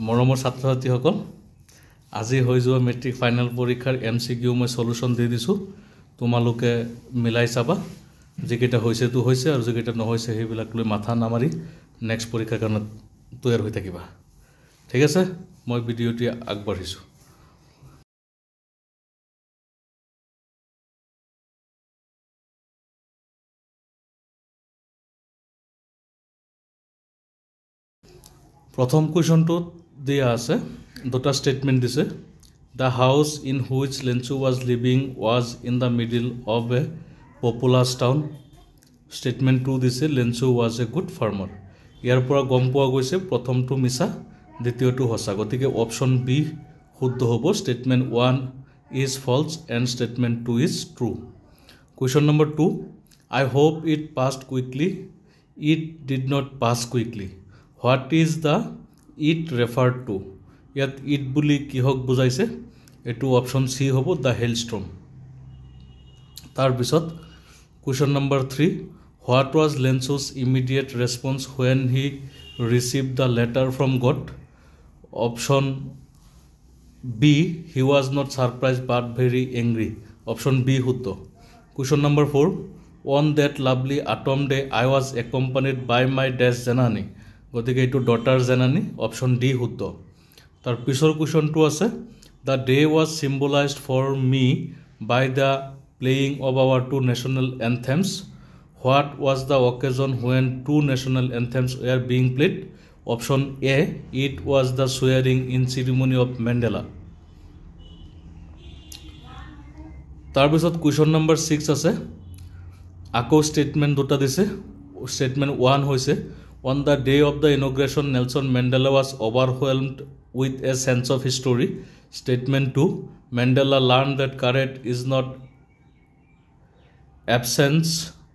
মৰমৰ ছাত্ৰ-ছাত্ৰীসকল আজি হৈ যোৱা মেট্ৰিক ফাইনেল পৰীক্ষাৰ এমসিকিউ মই সলিউশন দি দিছো তোমালোকে মিলাই চাবা যেকেটা হৈছে তো হৈছে আৰু যেকেটা নহৈছে হেবিলাক লৈ মাথা নামাৰি নেক্সট পৰীক্ষাৰ কাৰণে তৈয়াৰ হৈ থাকিবা ঠিক আছে মই ভিডিওটি আগবাঢ়িছো প্ৰথম কোৱেশ্চনটো দিয়া আছে দুটা স্টেটমেন্ট দিছে The house in which Lenchu was living was in the middle of a populous town. Statement 2 দিছে Lenchu was a good farmer. ইয়াৰ পৰা গম পোৱা গৈছে প্ৰথমটো মিছা দ্বিতীয়টো সঁচা গতিকে অপচন বি শুদ্ধ হ'ব statement 1 is false and statement 2 is true. Question number 2 I hope it passed quickly. It did not pass quickly. What is the it referred to? ইয়াত ইট বুলি কিহক বুজাইছে এটো অপচন সি হ'ব দা হেলস্টৰ্ম তাৰ পিছত question number 3 What was Lenchu's immediate response when he received the letter from God? Option B he was not surprised but very angry. Option B শুদ্ধ Question number 4 On that lovely autumn day I was accompanied by my dash Janani. গতিকে এটো daughter Janani. Option D শুদ্ধ তাৰ পিছৰ কোৱেশ্চনটো আছে The day was symbolized for me by the playing of our two national anthems. What was the occasion when two national anthems were being played? Option A. It was the swearing in ceremony of Mandela. তাৰপিছত question number 6 আছে আকৌ statement দুটা দিছে statement 1 হৈছে On the day of the inauguration Nelson Mandela was overwhelmed with a sense of history. Statement 2 Mandela learned that courage is not absence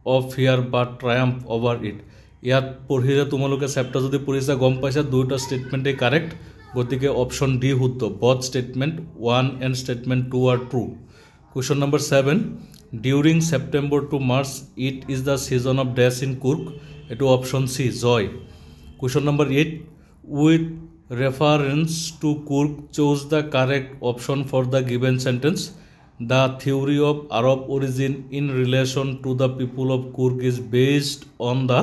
of fear but triumph over it. ইয়াত পঢ়িলে তোমালোকে chapter যদি পঢ়িছা গম পাইছা দুটা স্টেটমেন্টে কারেক্ট গতিকে অপশন ডি শুদ্ধ both statement 1 and statement 2 are true. Question number 7 During September to March it is the season of dash in Kurk. Eto option C joy. Question number 8 with reference to Kurk chose the correct option for the given sentence. The theory of Arab origin in relation to the people of Kurk is based on the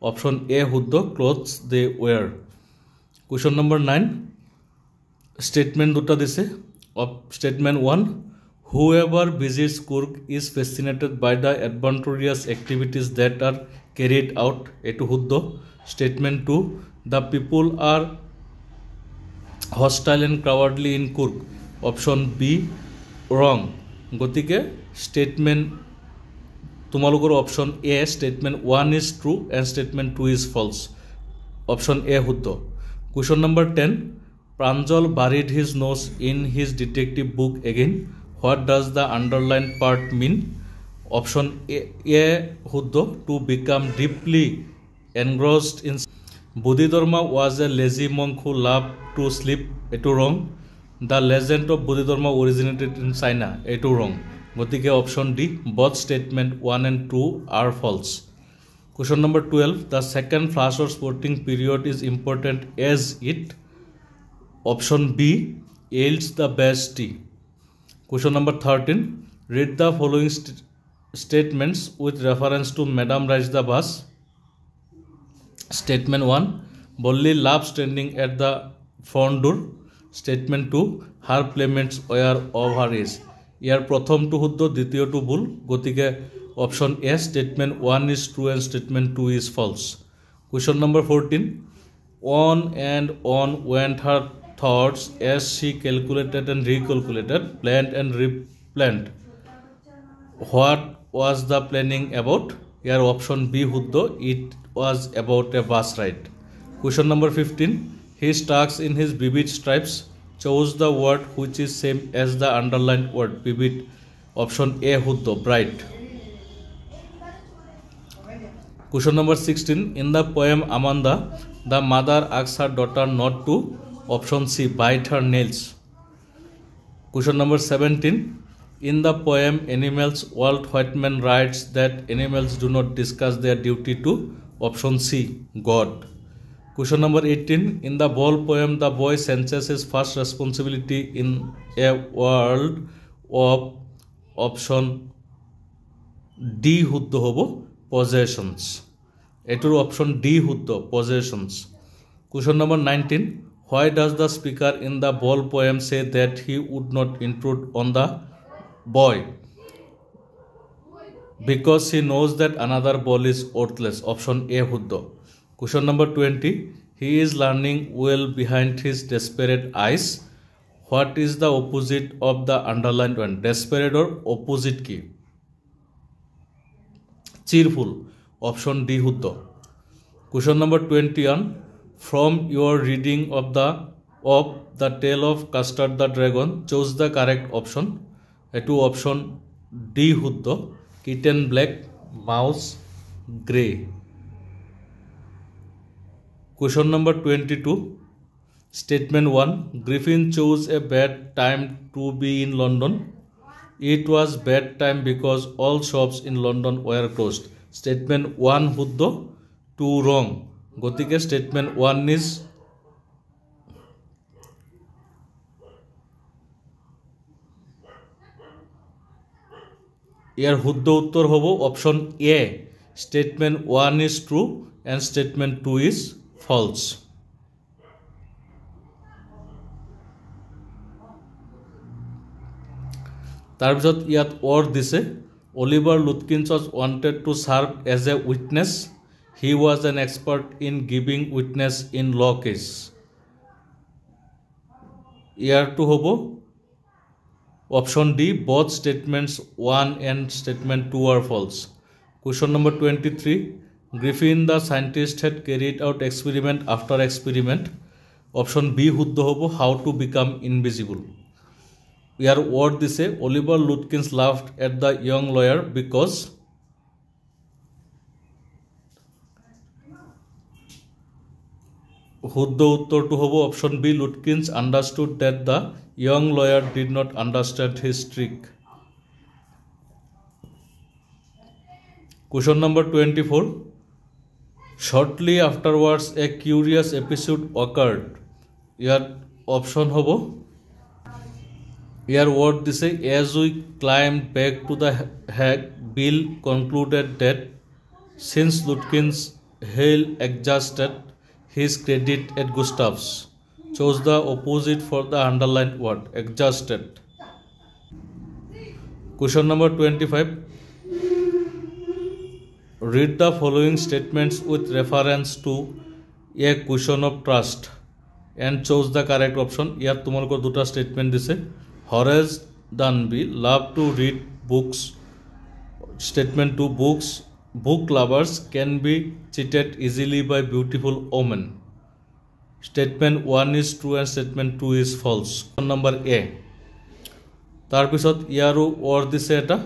option A শুদ্ধ clothes they wear. Question number 9 statement দুটা দিছে statement 1 Whoever visits Kurk is fascinated by the adventurous activities that are carried out. Eto শুদ্ধ statement 2 The people are hostile and cowardly in Kurk. Option B wrong. গতিকে statement তোমালোকৰ option A statement 1 is true and statement 2 is false. Option A শুদ্ধ Question number 10 Pranjal buried his nose in his detective book again. What does the underlined part mean? Option A শুদ্ধ to become deeply engrossed in Bodhidharma was a lazy monk who loved to sleep. Eto wrong. The legend of Bodhidharma originated in China. Eto wrong. গতিকে option D both statement 1 and 2 are false. Question number 12 The second flush or sporting period is important as it option B yields the best tea. Question number 13 read the following statements with reference to Madam Rajda Bas. Statement 1 Bolli loved standing at the front door. Statement 2 her playmates were of her age. ইয়াৰ প্ৰথমটো শুদ্ধ দ্বিতীয়টো ভুল গতিকে option A statement 1 is true and statement 2 is false. Question number 14 on went her thoughts as she calculated and recalculated planned and replanned. What was the planning about? Here option B শুদ্ধ it was about a bus ride. Question number 15 he stacks in his vivid stripes chose the word which is same as the underlined word vivid. Option A শুদ্ধ bright. Question number 16 in the poem Amanda the mother asks her daughter not to option C bite her nails. Question number 17 in the poem Animals Walt Whitman writes that animals do not discuss their duty to option C God. Question number 18. In the ball poem, the boy senses his first responsibility in a world of option D শুদ্ধ হব possessions. এটার option D শুদ্ধ possessions. Question number 19. Why does the speaker in the ball poem say that he would not intrude on the boy? Because he knows that another ball is worthless. Option A শুদ্ধ. Question number 20. He is learning well behind his desperate eyes. What is the opposite of the underlined one? Desperate or opposite কি? Cheerful. Option D শুদ্ধ. Question number 21. From your reading of the tale of Custard the Dragon, choose the correct option. এটো option D শুদ্ধ. Kitten black, mouse grey. Question number 22. Statement 1. Griffin chose a bad time to be in London. It was bad time because all shops in London were closed. Statement 1 শুদ্ধ, 2 wrong. গতিকে statement 1 is ইয়ার শুদ্ধ উত্তর হব option A. Statement 1 is true and statement 2 is false. তাৰপিছত ইয়াত অৰ দিছে. Oliver Lutkins was wanted to serve as a witness. He was an expert in giving witness in law case. ইয়াৰটো হ'ব option D. Both statements 1 and statement 2 are false. Question number 23. Griffin the scientist had carried out experiment after experiment. Option B শুদ্ধ হ'ব, how to become invisible. Year word দিছে. Oliver Lutkins laughed at the young lawyer because শুদ্ধ উত্তৰটো হ'ব option B. Lutkins understood that the young lawyer did not understand his trick. Question number 24. Shortly afterwards a curious episode occurred. Year option হ'ব, ইয়াৰ word দিছে. As we climbed back to the hack, Bill concluded that since Lutkins had exhausted his credit at Gustav's, chose the opposite for the underlined word, exhausted. Question number 25. Read the following statements with reference to a question of trust and chose the correct option. ইয়াত তোমালোকৰ দুটা statement দিছে. Horace Dunby loved to read books. Statement 2. Book lovers can be cheated easily by beautiful women. Statement 1 is true and statement 2 is false. Number A. তাৰপিছত ইয়াৰো word দিছে এটা.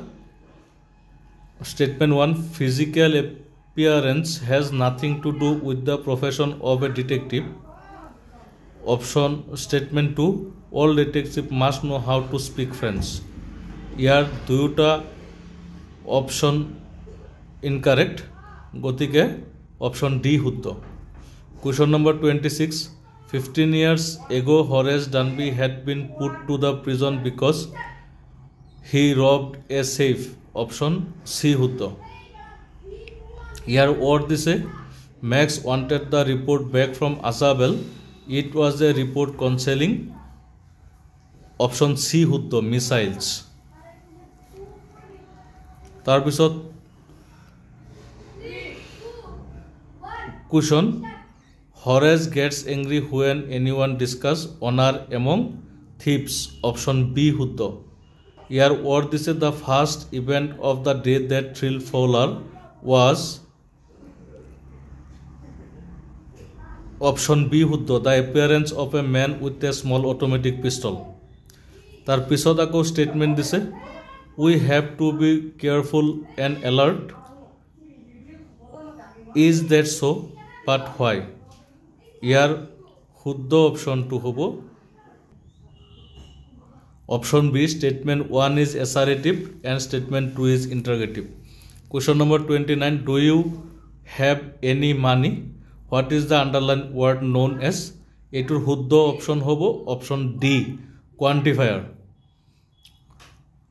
Statement 1. Physical appearance has nothing to do with the profession of a detective. Option statement 2. All detectives must know how to speak French. ইয়াৰ দুয়োটা option incorrect. গতিকে option D শুদ্ধ. Question number 26. 15 years ago Horace Dunby had been put to the prison because he robbed a safe. Option C শুদ্ধ. ইয়াৰ word দিছে. Max wanted the report back from Isabel. It was a report concerning. Option C শুদ্ধ, missiles. তাৰপিছত question. Horace gets angry when anyone discuss honor among thieves. Option B শুদ্ধ. ইয়াৰ word দিছে. The first event of the day that thrilled Fowler was. Option B শুদ্ধ. The appearance of a man with a small automatic pistol. তাৰ পিছত আকৌ statement দিছে. We have to be careful and alert. Is that so? But why? ইয়াৰ শুদ্ধ অপশনটো হ'ব option B. Statement 1 is assertive and statement 2 is interrogative. Question number 29. Do you have any money? What is the underline word known as এইটোৰ শুদ্ধ option হ'ব option D quantifier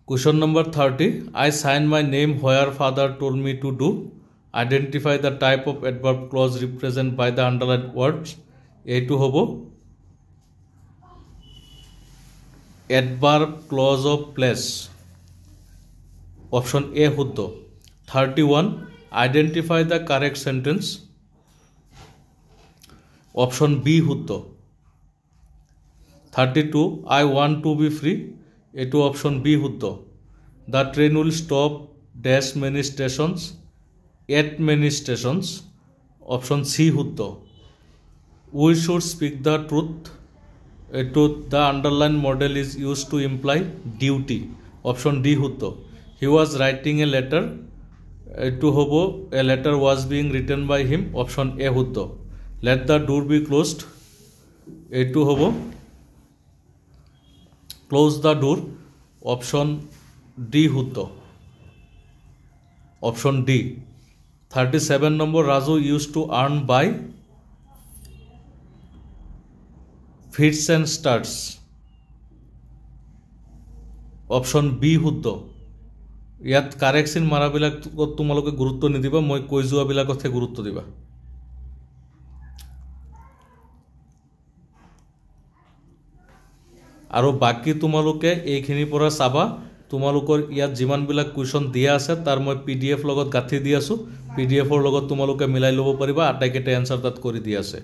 Question number 30 I sign my name where father told me to do identify the type of adverb clause represented by the underlined words এইটো হ'ব adverb clause of place option A শুদ্ধ 31 identify the correct sentence option B শুদ্ধ 32 I want to be free এইটো option B শুদ্ধ the train will stop dash many stations at many stations option C শুদ্ধ we should speak the truth এইটো the underlined model is used to imply duty option D শুদ্ধ he was writing a letter এইটো হ'ব a letter was being written by him option A শুদ্ধ let the door be closed এইটো হ'ব close the door option D শুদ্ধ option D 37 number Raju used to earn by fits and starts option B শুদ্ধ ইয়াত কাৰেকশন মাৰাবিলাক তোমালোকে গুৰুত্ব নিদিবা মই কৈ যোৱা বিলাকতহে গুৰুত্ব দিবা আৰু বাকি তোমালোকে এইখিনি পৰা চাবা তোমালোকৰ ইয়াত যিমান বিলাক কোৱেশ্চন দিয়া আছে তাৰ মই পিডিএফ লগত গাঁঠি দি আছো পিডিএফৰ লগত তোমালোকে মিলাই ল'ব পাৰিবা আটাইকেইটা এনসাৰ তাত কৰি দি আছে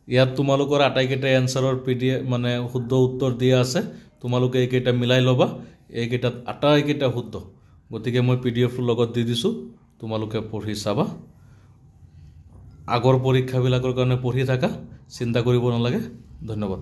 ইয়াত তোমালোকৰ আটাইকেইটা এনসাৰৰ পিডিএফ মানে শুদ্ধ উত্তৰ দিয়া আছে তোমালোকে এইকেইটা মিলাই ল'বা এইকেইটাত আটাইকেইটা শুদ্ধ গতিকে মই পিডিএফৰ লগত দি দিছো তোমালোকে পঢ়ি চাবা আগৰ পৰীক্ষাবিলাকৰ কাৰণে পঢ়ি থাকা চিন্তা কৰিব নালাগে ধন্যবাদ